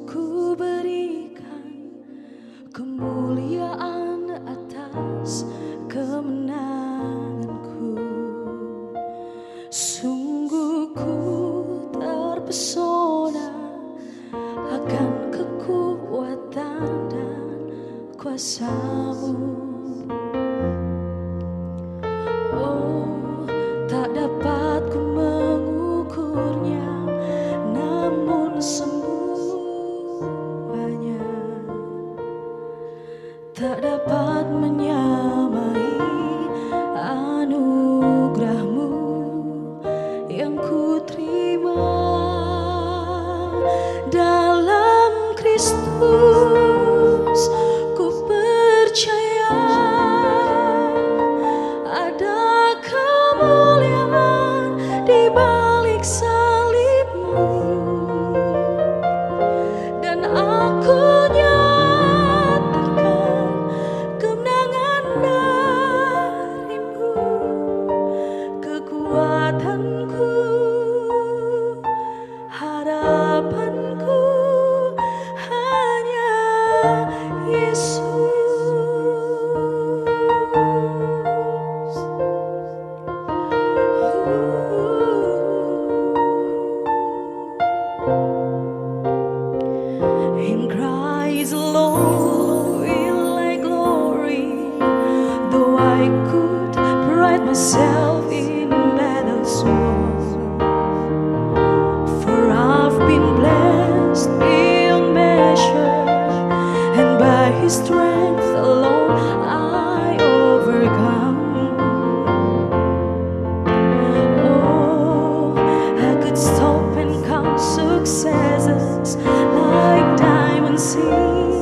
ku berikan kemuliaan atas kemenanganku. Sungguh ku terpesona akan kekuatan dan kuasa-Mu. Oh, tak dapat ku mengukurnya, namun semuanya tak dapat menyamai anugerah-Mu yang ku terima dalam Kristus. Ku percaya ada kemuliaan di balik salib-Mu, dan aku nyatakan kemenangan dari-Mu. Kekuatanku, harapanku hanya Yesus. In Christ alone will I glory, though I could pride myself in battle's war. For I've been blessed beyond measure, and by His strength alone I overcome. Oh, I could stop and count successes like diamonds in